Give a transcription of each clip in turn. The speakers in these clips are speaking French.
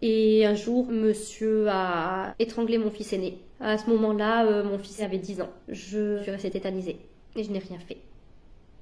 Et un jour, monsieur a étranglé mon fils aîné. À ce moment-là, mon fils avait 10 ans. Je suis restée tétanisée et je n'ai rien fait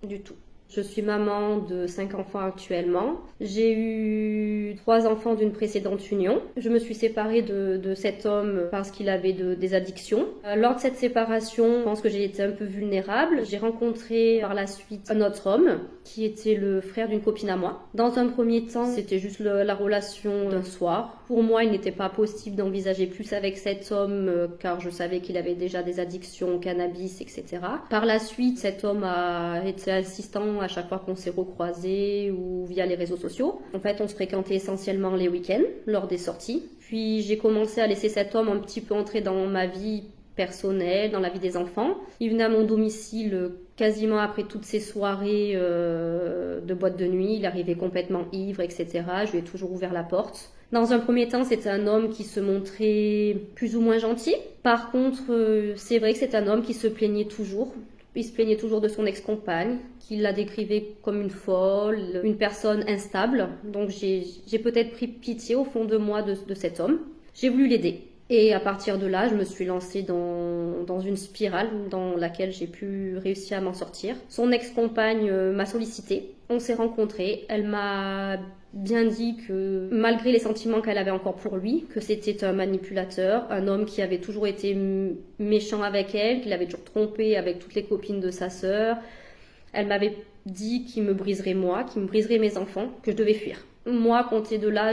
du tout. Je suis maman de 5 enfants actuellement. J'ai eu 3 enfants d'une précédente union. Je me suis séparée de cet homme parce qu'il avait des addictions. Lors de cette séparation, je pense que j'ai été un peu vulnérable. J'ai rencontré par la suite un autre homme qui était le frère d'une copine à moi. Dans un premier temps, c'était juste la relation d'un soir. Pour moi, il n'était pas possible d'envisager plus avec cet homme car je savais qu'il avait déjà des addictions au cannabis, etc. Par la suite, cet homme a été assistant à chaque fois qu'on s'est recroisés ou via les réseaux sociaux. En fait, on se fréquentait essentiellement les week-ends lors des sorties. Puis j'ai commencé à laisser cet homme un petit peu entrer dans ma vie personnelle, dans la vie des enfants. Il venait à mon domicile quasiment après toutes ces soirées de boîte de nuit. Il arrivait complètement ivre, etc. Je lui ai toujours ouvert la porte. Dans un premier temps, c'était un homme qui se montrait plus ou moins gentil. Par contre, c'est vrai que c'est un homme qui se plaignait toujours. Il se plaignait toujours de son ex-compagne, qu'il la décrivait comme une folle, une personne instable. Donc j'ai peut-être pris pitié au fond de moi de cet homme. J'ai voulu l'aider. Et à partir de là, je me suis lancée dans une spirale dans laquelle j'ai pu réussir à m'en sortir. Son ex-compagne m'a sollicité. On s'est rencontrés. Elle m'a bien dit que malgré les sentiments qu'elle avait encore pour lui, que c'était un manipulateur, un homme qui avait toujours été méchant avec elle, qu'il avait toujours trompé avec toutes les copines de sa sœur. Elle m'avait dit qu'il me briserait moi, qu'il me briserait mes enfants, que je devais fuir. Moi, à compter de là,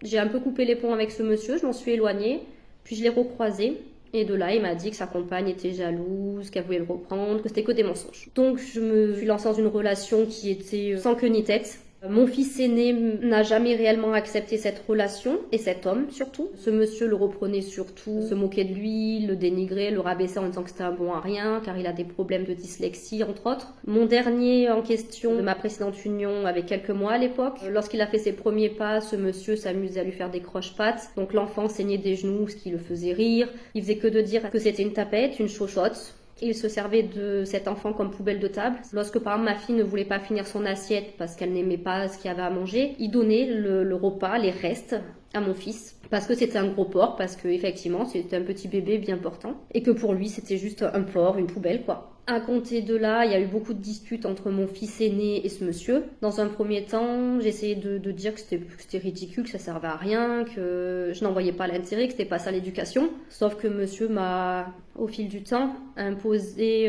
j'ai un peu coupé les ponts avec ce monsieur, je m'en suis éloignée, puis je l'ai recroisé. Et de là, il m'a dit que sa compagne était jalouse, qu'elle voulait le reprendre, que c'était que des mensonges. Donc, je me suis lancée dans une relation qui était sans queue ni tête. Mon fils aîné n'a jamais réellement accepté cette relation, et cet homme surtout. Ce monsieur le reprenait surtout, se moquait de lui, le dénigrait, le rabaissait en disant que c'était un bon à rien, car il a des problèmes de dyslexie, entre autres. Mon dernier en question de ma précédente union avait quelques mois à l'époque. Lorsqu'il a fait ses premiers pas, ce monsieur s'amusait à lui faire des croche-pattes. Donc l'enfant saignait des genoux, ce qui le faisait rire. Il faisait que de dire que c'était une tapette, une chochotte. Il se servait de cet enfant comme poubelle de table. Lorsque par exemple ma fille ne voulait pas finir son assiette parce qu'elle n'aimait pas ce qu'il y avait à manger, il donnait le repas, les restes à mon fils parce que c'était un gros porc, parce que effectivement c'était un petit bébé bien portant et que pour lui c'était juste un porc, une poubelle quoi. À compter de là, il y a eu beaucoup de disputes entre mon fils aîné et ce monsieur. Dans un premier temps, j'essayais de dire que c'était ridicule, que ça servait à rien, que je n'en voyais pas l'intérêt, que c'était pas ça l'éducation. Sauf que monsieur m'a, au fil du temps, imposé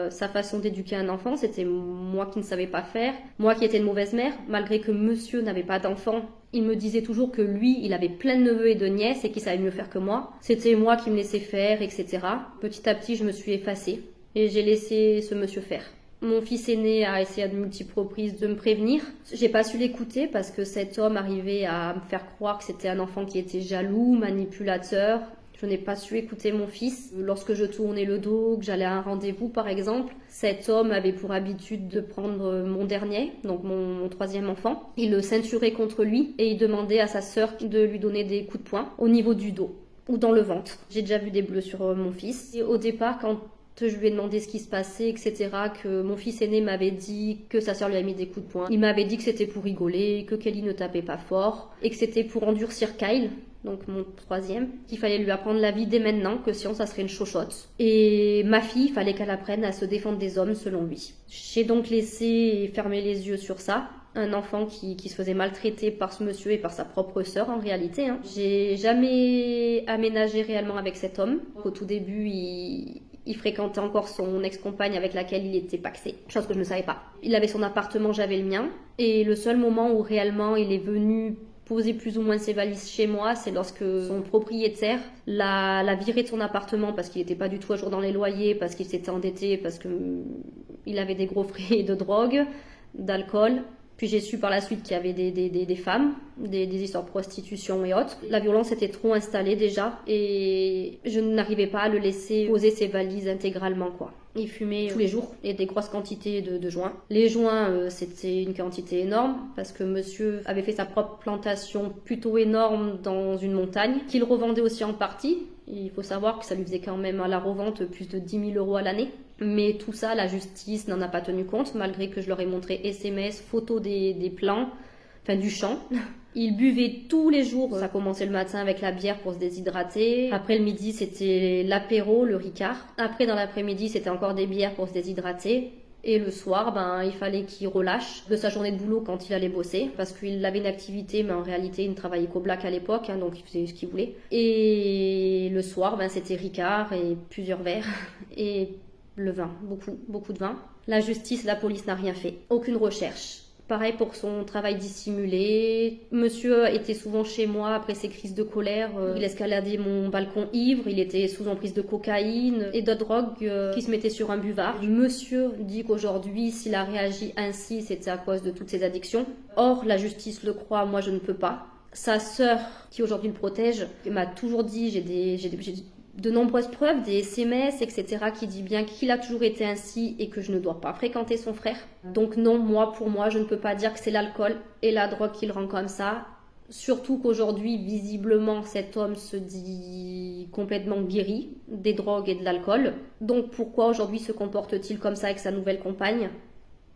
sa façon d'éduquer un enfant. C'était moi qui ne savais pas faire, moi qui étais une mauvaise mère, malgré que monsieur n'avait pas d'enfant. Il me disait toujours que lui, il avait plein de neveux et de nièces et qu'il savait mieux faire que moi. C'était moi qui me laissais faire, etc. Petit à petit, je me suis effacée. Et j'ai laissé ce monsieur faire. Mon fils aîné a essayé à de multiples reprises de me prévenir. J'ai pas su l'écouter parce que cet homme arrivait à me faire croire que c'était un enfant qui était jaloux, manipulateur. Je n'ai pas su écouter mon fils. Lorsque je tournais le dos, que j'allais à un rendez-vous par exemple, cet homme avait pour habitude de prendre mon dernier, donc mon troisième enfant. Il le ceinturait contre lui et il demandait à sa sœur de lui donner des coups de poing au niveau du dos ou dans le ventre. J'ai déjà vu des bleus sur mon fils. Et au départ, quand je lui ai demandé ce qui se passait, etc., que mon fils aîné m'avait dit que sa sœur lui a mis des coups de poing. Il m'avait dit que c'était pour rigoler, que Kelly ne tapait pas fort, et que c'était pour endurcir Kyle, donc mon troisième, qu'il fallait lui apprendre la vie dès maintenant, que sinon ça serait une chochotte. Et ma fille, il fallait qu'elle apprenne à se défendre des hommes selon lui. J'ai donc laissé fermer les yeux sur ça. Un enfant qui se faisait maltraiter par ce monsieur et par sa propre sœur en réalité. J'ai jamais aménagé réellement avec cet homme. Au tout début, il fréquentait encore son ex-compagne avec laquelle il était pacsé, chose que je ne savais pas. Il avait son appartement, j'avais le mien. Et le seul moment où réellement il est venu poser plus ou moins ses valises chez moi, c'est lorsque son propriétaire l'a viré de son appartement parce qu'il n'était pas du tout à jour dans les loyers, parce qu'il s'était endetté, parce qu'il avait des gros frais de drogue, d'alcool. Puis j'ai su par la suite qu'il y avait des femmes, des histoires de prostitution et autres. La violence était trop installée déjà et je n'arrivais pas à le laisser poser ses valises intégralement quoi. Il fumait tous les jours et des grosses quantités de joints. Les joints, c'était une quantité énorme parce que monsieur avait fait sa propre plantation plutôt énorme dans une montagne qu'il revendait aussi en partie. Il faut savoir que ça lui faisait quand même à la revente plus de 10 000 € à l'année. Mais tout ça, la justice n'en a pas tenu compte, malgré que je leur ai montré SMS, photos des plans, enfin du champ. Il buvait tous les jours. Ça commençait le matin avec la bière pour se déshydrater. Après le midi, c'était l'apéro, le Ricard. Après, dans l'après-midi, c'était encore des bières pour se déshydrater. Et le soir, il fallait qu'il relâche de sa journée de boulot quand il allait bosser, parce qu'il avait une activité, mais en réalité, il ne travaillait qu'au black à l'époque, donc il faisait ce qu'il voulait. Et le soir, c'était Ricard et plusieurs verres, et le vin, beaucoup de vin. La justice, la police n'a rien fait, aucune recherche. Pareil pour son travail dissimulé. Monsieur était souvent chez moi après ses crises de colère. Il escaladait mon balcon ivre. Il était sous emprise de cocaïne et d'autres drogues qui se mettaient sur un buvard. Monsieur dit qu'aujourd'hui, s'il a réagi ainsi, c'était à cause de toutes ses addictions. Or, la justice le croit, moi je ne peux pas. Sa sœur, qui aujourd'hui le protège, m'a toujours dit, j'ai de nombreuses preuves, des SMS, etc., qui dit bien qu'il a toujours été ainsi et que je ne dois pas fréquenter son frère. Donc non, pour moi, je ne peux pas dire que c'est l'alcool et la drogue qui le rend comme ça. Surtout qu'aujourd'hui, visiblement, cet homme se dit complètement guéri des drogues et de l'alcool. Donc pourquoi aujourd'hui se comporte-t-il comme ça avec sa nouvelle compagne,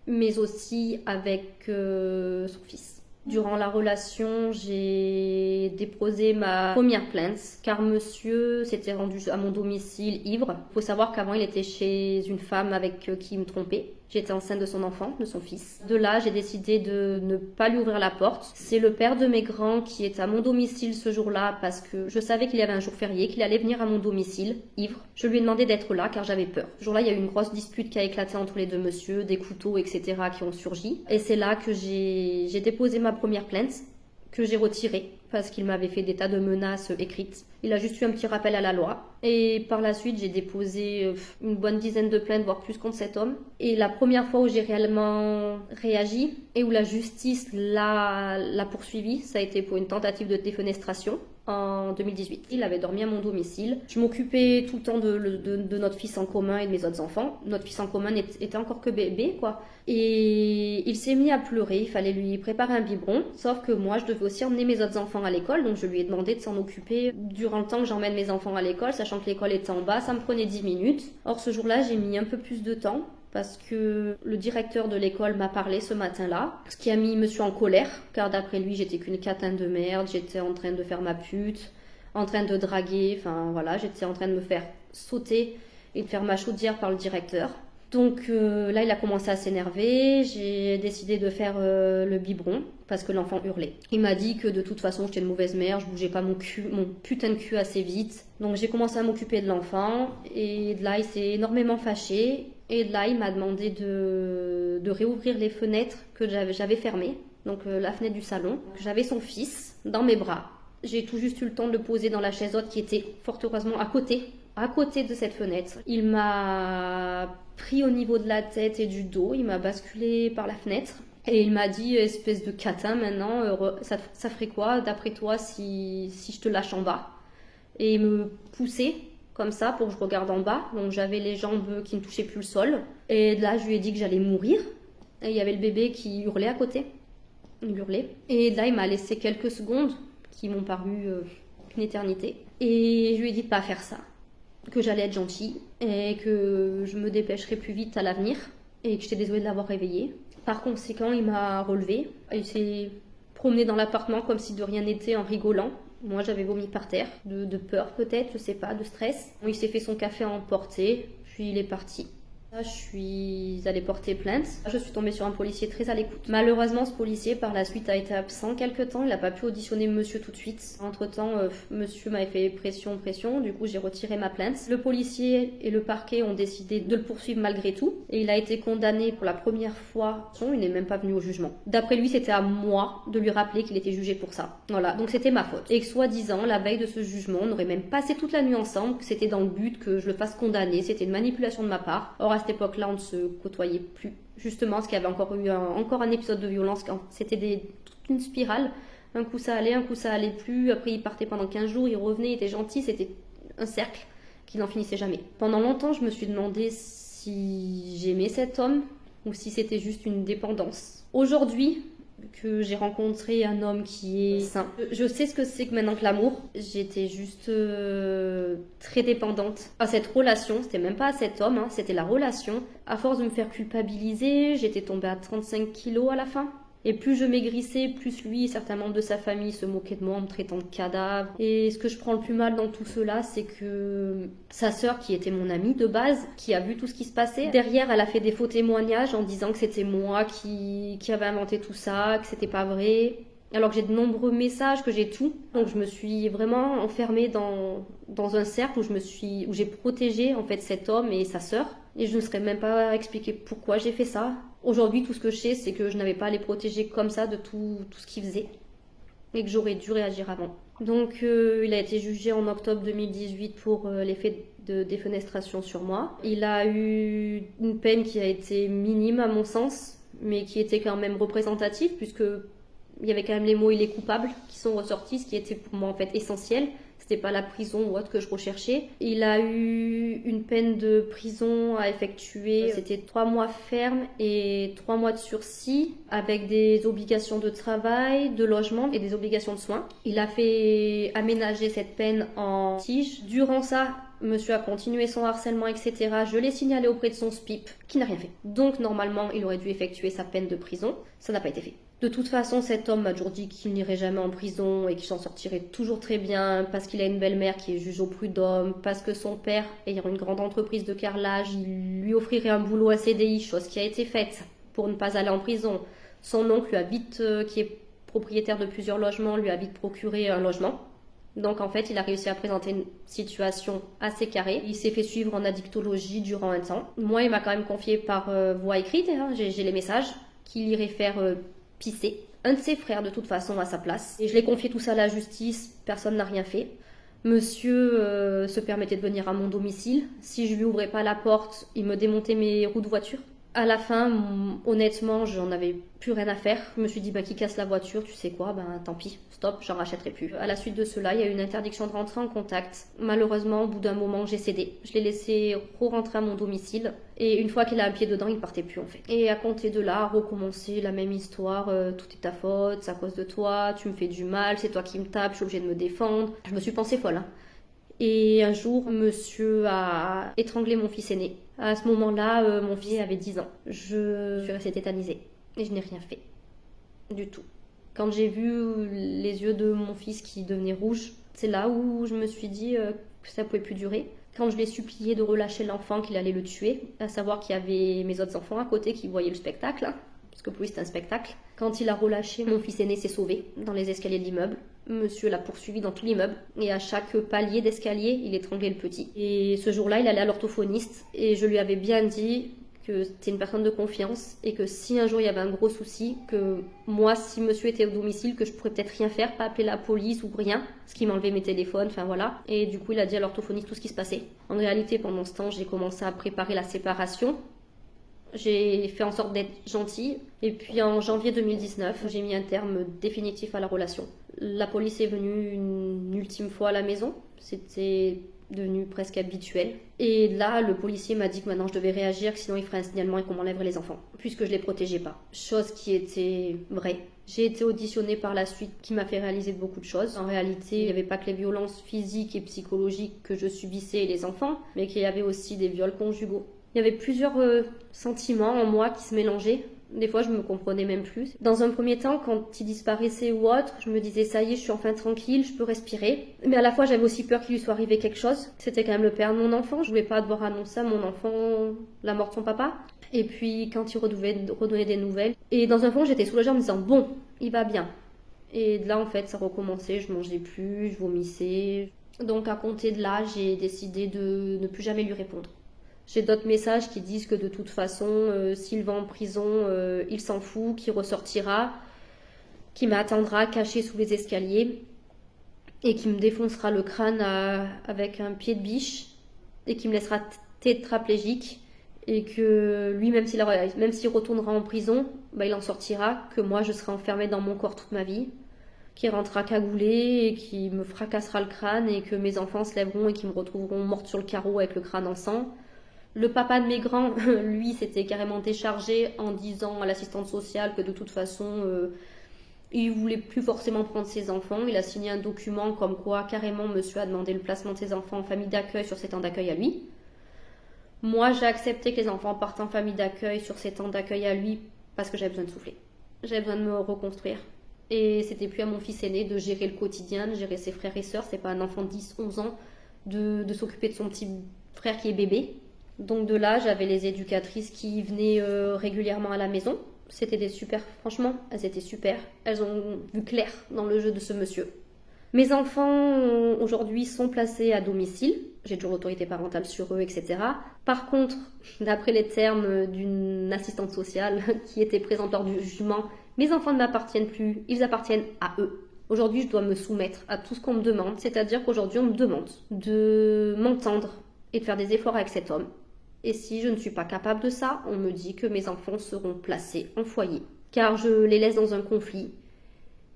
mais aussi avec son fils? Durant la relation, j'ai déposé ma première plainte car monsieur s'était rendu à mon domicile ivre. Il faut savoir qu'avant, il était chez une femme avec qui il me trompait. J'étais enceinte de son enfant, de son fils. De là, j'ai décidé de ne pas lui ouvrir la porte. C'est le père de mes grands qui est à mon domicile ce jour-là parce que je savais qu'il y avait un jour férié, qu'il allait venir à mon domicile, ivre. Je lui ai demandé d'être là car j'avais peur. Ce jour-là, il y a eu une grosse dispute qui a éclaté entre les deux messieurs, des couteaux, etc. qui ont surgi. Et c'est là que j'ai déposé ma première plainte, que j'ai retirée parce qu'il m'avait fait des tas de menaces écrites. Il a juste eu un petit rappel à la loi. Et par la suite, j'ai déposé une bonne dizaine de plaintes, voire plus contre cet homme. Et la première fois où j'ai réellement réagi et où la justice l'a poursuivi, ça a été pour une tentative de défenestration en 2018. Il avait dormi à mon domicile. Je m'occupais tout le temps de notre fils en commun et de mes autres enfants. Notre fils en commun était encore que bébé, quoi. Et il s'est mis à pleurer, il fallait lui préparer un biberon. Sauf que moi, je devais aussi emmener mes autres enfants à l'école, donc je lui ai demandé de s'en occuper durant le temps que j'emmène mes enfants à l'école, sachant que l'école était en bas, ça me prenait 10 minutes. Or, ce jour-là, j'ai mis un peu plus de temps, parce que le directeur de l'école m'a parlé ce matin-là, ce qui a mis monsieur en colère, car d'après lui, j'étais qu'une catin de merde, j'étais en train de faire ma pute, en train de draguer, enfin voilà, j'étais en train de me faire sauter et de faire ma chaudière par le directeur. Donc là, il a commencé à s'énerver, j'ai décidé de faire le biberon parce que l'enfant hurlait. Il m'a dit que de toute façon, j'étais une mauvaise mère, je bougeais pas mon putain de cul assez vite. Donc j'ai commencé à m'occuper de l'enfant et de là, il s'est énormément fâché. Et de là, il m'a demandé de réouvrir les fenêtres que j'avais fermées, donc la fenêtre du salon. J'avais son fils dans mes bras. J'ai tout juste eu le temps de le poser dans la chaise haute qui était fort heureusement à côté de cette fenêtre. Il m'a pris au niveau de la tête et du dos, il m'a basculé par la fenêtre et il m'a dit, espèce de catin maintenant, ça ferait quoi d'après toi si je te lâche en bas? Et il me poussait comme ça pour que je regarde en bas, donc j'avais les jambes qui ne touchaient plus le sol et là je lui ai dit que j'allais mourir et il y avait le bébé qui hurlait à côté, il hurlait et là il m'a laissé quelques secondes qui m'ont paru une éternité et je lui ai dit de pas faire ça, que j'allais être gentille et que je me dépêcherais plus vite à l'avenir et que j'étais désolée de l'avoir réveillé. Par conséquent, il m'a relevé, il s'est promené dans l'appartement comme si de rien n'était en rigolant. Moi, j'avais vomi par terre, de peur peut-être, je sais pas, de stress. Il s'est fait son café à emporter, puis il est parti. Là, je suis allée porter plainte. Je suis tombée sur un policier très à l'écoute. Malheureusement, ce policier, par la suite, a été absent quelque temps. Il n'a pas pu auditionner monsieur tout de suite. Entre-temps, monsieur m'avait fait pression. Du coup, j'ai retiré ma plainte. Le policier et le parquet ont décidé de le poursuivre malgré tout. Et il a été condamné pour la première fois. Il n'est même pas venu au jugement. D'après lui, c'était à moi de lui rappeler qu'il était jugé pour ça. Voilà, donc c'était ma faute. Et que soi-disant, la veille de ce jugement, on aurait même passé toute la nuit ensemble, que c'était dans le but que je le fasse condamner. C'était une manipulation de ma part. Or, à cette époque-là, on ne se côtoyait plus. Justement, parce qu'il y avait encore eu un épisode de violence. C'était toute une spirale. Un coup ça allait plus. Après, il partait pendant 15 jours, il revenait, il était gentil. C'était un cercle qui n'en finissait jamais. Pendant longtemps, je me suis demandé si j'aimais cet homme ou si c'était juste une dépendance. Aujourd'hui, que j'ai rencontré un homme qui est sain. Je sais ce que c'est que maintenant que l'amour. J'étais juste très dépendante à cette relation. C'était même pas à cet homme, c'était la relation. À force de me faire culpabiliser, j'étais tombée à 35 kilos à la fin. Et plus je maigrissais, plus lui et certains membres de sa famille se moquaient de moi en me traitant de cadavre. Et ce que je prends le plus mal dans tout cela, c'est que sa sœur, qui était mon amie de base, qui a vu tout ce qui se passait, derrière, elle a fait des faux témoignages en disant que c'était moi qui avait inventé tout ça, que c'était pas vrai. Alors que j'ai de nombreux messages, que j'ai tout. Donc je me suis vraiment enfermée dans un cercle où j'ai protégé en fait cet homme et sa sœur. Et je ne saurais même pas expliquer pourquoi j'ai fait ça. Aujourd'hui, tout ce que je sais, c'est que je n'avais pas à les protéger comme ça de tout ce qu'ils faisaient. Et que j'aurais dû réagir avant. Donc il a été jugé en octobre 2018 pour les faits de défenestration sur moi. Il a eu une peine qui a été minime à mon sens, mais qui était quand même représentative, puisque il y avait quand même les mots il est coupable qui sont ressortis, ce qui était pour moi en fait essentiel. C'était pas la prison ou autre que je recherchais. Il a eu une peine de prison à effectuer. C'était 3 mois ferme et 3 mois de sursis avec des obligations de travail, de logement et des obligations de soins. Il a fait aménager cette peine en tige. Durant ça, monsieur a continué son harcèlement, etc. Je l'ai signalé auprès de son SPIP qui n'a rien fait. Donc normalement, il aurait dû effectuer sa peine de prison. Ça n'a pas été fait. De toute façon, cet homme m'a toujours dit qu'il n'irait jamais en prison et qu'il s'en sortirait toujours très bien parce qu'il a une belle-mère qui est juge au prud'homme, parce que son père, ayant une grande entreprise de carrelage, il lui offrirait un boulot à CDI, chose qui a été faite pour ne pas aller en prison. Son oncle lui a vite, qui est propriétaire de plusieurs logements, lui a vite procuré un logement. Donc en fait, il a réussi à présenter une situation assez carrée. Il s'est fait suivre en addictologie durant un temps. Moi, il m'a quand même confié par voie écrite, hein, j'ai les messages, qu'il irait faire pisser un de ses frères de toute façon à sa place. Et je l'ai confié tout ça à la justice, personne n'a rien fait. Monsieur se permettait de venir à mon domicile. Si je lui ouvrais pas la porte, il me démontait mes roues de voiture. À la fin, honnêtement, j'en avais plus rien à faire. Je me suis dit, qui casse la voiture, tu sais quoi, tant pis, stop, j'en rachèterai plus. À la suite de cela, il y a eu une interdiction de rentrer en contact. Malheureusement, au bout d'un moment, j'ai cédé. Je l'ai laissé re-rentrer à mon domicile. Et une fois qu'il a un pied dedans, il partait plus en fait. Et à compter de là, recommencer la même histoire. Tout est ta faute, c'est à cause de toi, tu me fais du mal, c'est toi qui me tapes, je suis obligée de me défendre. Je me suis pensée folle, hein. Et un jour, monsieur a étranglé mon fils aîné. À ce moment-là, mon fils avait 10 ans. Je suis restée tétanisée et je n'ai rien fait. Du tout. Quand j'ai vu les yeux de mon fils qui devenaient rouges, c'est là où je me suis dit que ça pouvait plus durer. Quand je l'ai supplié de relâcher l'enfant, qu'il allait le tuer, à savoir qu'il y avait mes autres enfants à côté qui voyaient le spectacle, hein, parce que pour lui c'était un spectacle. Quand il a relâché, mon fils aîné s'est sauvé dans les escaliers de l'immeuble. Monsieur l'a poursuivi dans tout l'immeuble et à chaque palier d'escalier, il étranglait le petit. Et ce jour-là, il allait à l'orthophoniste et je lui avais bien dit que c'était une personne de confiance et que si un jour il y avait un gros souci, que moi, si monsieur était au domicile, que je pourrais peut-être rien faire, pas appeler la police ou rien, parce qu'il m'enlevait mes téléphones, enfin voilà. Et du coup, il a dit à l'orthophoniste tout ce qui se passait. En réalité, pendant ce temps, j'ai commencé à préparer la séparation. J'ai fait en sorte d'être gentille. Et puis en janvier 2019, j'ai mis un terme définitif à la relation. La police est venue une ultime fois à la maison. C'était devenu presque habituel. Et là, le policier m'a dit que maintenant je devais réagir, que sinon il ferait un signalement et qu'on m'enlèverait les enfants, puisque je les protégeais pas. Chose qui était vraie. J'ai été auditionnée par la suite, qui m'a fait réaliser beaucoup de choses. En réalité, il n'y avait pas que les violences physiques et psychologiques que je subissais et les enfants, mais qu'il y avait aussi des viols conjugaux. Il y avait plusieurs sentiments en moi qui se mélangeaient. Des fois, je me comprenais même plus. Dans un premier temps, quand il disparaissait ou autre, je me disais, ça y est, je suis enfin tranquille, je peux respirer. Mais à la fois, j'avais aussi peur qu'il lui soit arrivé quelque chose. C'était quand même le père de mon enfant. Je voulais pas devoir annoncer à mon enfant la mort de son papa. Et puis, quand il redonnait des nouvelles. Et dans un fond, j'étais soulagée en me disant, bon, il va bien. Et de là, en fait, ça recommençait. Je mangeais plus, je vomissais. Donc, à compter de là, j'ai décidé de ne plus jamais lui répondre. J'ai d'autres messages qui disent que de toute façon, s'il va en prison, il s'en fout, qu'il ressortira, qu'il m'attendra caché sous les escaliers et qu'il me défoncera le crâne avec un pied de biche et qu'il me laissera tétraplégique et que lui, même s'il retournera en prison, il en sortira, que moi je serai enfermée dans mon corps toute ma vie, qu'il rentrera cagoulé et qu'il me fracassera le crâne et que mes enfants se lèveront et qu'ils me retrouveront morte sur le carreau avec le crâne en sang. Le papa de mes grands, lui, s'était carrément déchargé en disant à l'assistante sociale que de toute façon, il voulait plus forcément prendre ses enfants. Il a signé un document comme quoi carrément monsieur a demandé le placement de ses enfants en famille d'accueil sur ses temps d'accueil à lui. Moi, j'ai accepté que les enfants partent en famille d'accueil sur ses temps d'accueil à lui parce que j'avais besoin de souffler. J'avais besoin de me reconstruire. Et c'était plus à mon fils aîné de gérer le quotidien, de gérer ses frères et sœurs. C'est pas un enfant de 10, 11 ans de s'occuper de son petit frère qui est bébé. Donc de là, j'avais les éducatrices qui venaient régulièrement à la maison. C'était des super, franchement, elles étaient super. Elles ont vu clair dans le jeu de ce monsieur. Mes enfants aujourd'hui sont placés à domicile. J'ai toujours l'autorité parentale sur eux, etc. Par contre, d'après les termes d'une assistante sociale qui était présente lors du jugement, mes enfants ne m'appartiennent plus, ils appartiennent à eux. Aujourd'hui, je dois me soumettre à tout ce qu'on me demande, c'est-à-dire qu'aujourd'hui, on me demande de m'entendre et de faire des efforts avec cet homme. Et si je ne suis pas capable de ça, on me dit que mes enfants seront placés en foyer, car je les laisse dans un conflit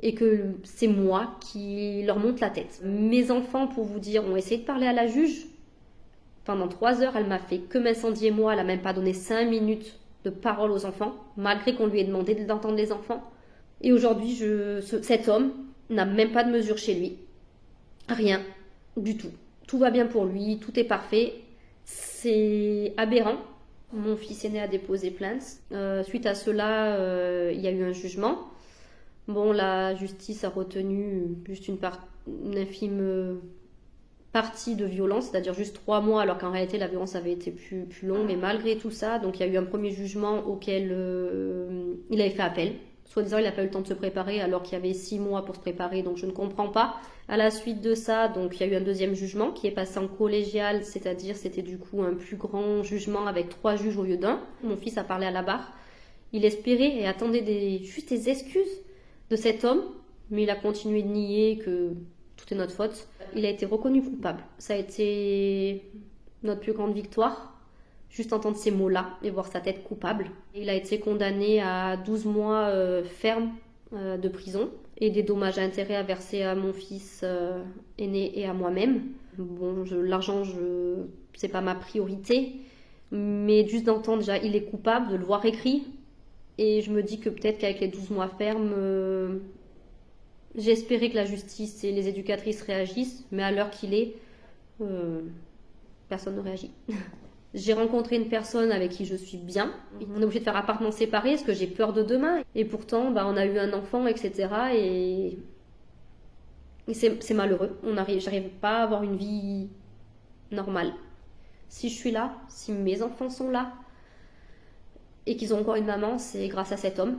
et que c'est moi qui leur monte la tête. Mes enfants, pour vous dire, ont essayé de parler à la juge. Pendant 3 heures, elle m'a fait que m'incendier moi, elle n'a même pas donné 5 minutes de parole aux enfants, malgré qu'on lui ait demandé d'entendre les enfants. Et aujourd'hui, cet homme n'a même pas de mesure chez lui. Rien, du tout. Tout va bien pour lui, tout est parfait. C'est aberrant. Mon fils aîné a déposé plainte. Suite à cela, il y a eu un jugement. Bon, la justice a retenu juste une infime partie de violence, c'est-à-dire juste 3 mois, alors qu'en réalité la violence avait été plus longue. Mais malgré tout ça, donc il y a eu un premier jugement auquel il avait fait appel. Soi-disant, il n'a pas eu le temps de se préparer alors qu'il y avait 6 mois pour se préparer, donc je ne comprends pas. À la suite de ça, donc il y a eu un deuxième jugement qui est passé en collégial, c'est-à-dire c'était du coup un plus grand jugement avec 3 juges au lieu d'1. Mon fils a parlé à la barre. Il espérait et attendait juste des excuses de cet homme, mais il a continué de nier que tout est notre faute. Il a été reconnu coupable. Ça a été notre plus grande victoire. Juste entendre ces mots-là et voir sa tête coupable. Il a été condamné à 12 mois ferme de prison et des dommages à intérêts à verser à mon fils aîné et à moi-même. Bon, l'argent, c'est pas ma priorité, mais juste d'entendre déjà il est coupable, de le voir écrit, et je me dis que peut-être qu'avec les 12 mois ferme, j'espérais que la justice et les éducatrices réagissent, mais à l'heure qu'il est, personne ne réagit. J'ai rencontré une personne avec qui je suis bien. On est obligé de faire appartement séparé parce que j'ai peur de demain. Et pourtant, on a eu un enfant, etc. Et c'est malheureux. J'arrive pas à avoir une vie normale. Si je suis là, si mes enfants sont là, et qu'ils ont encore une maman, c'est grâce à cet homme.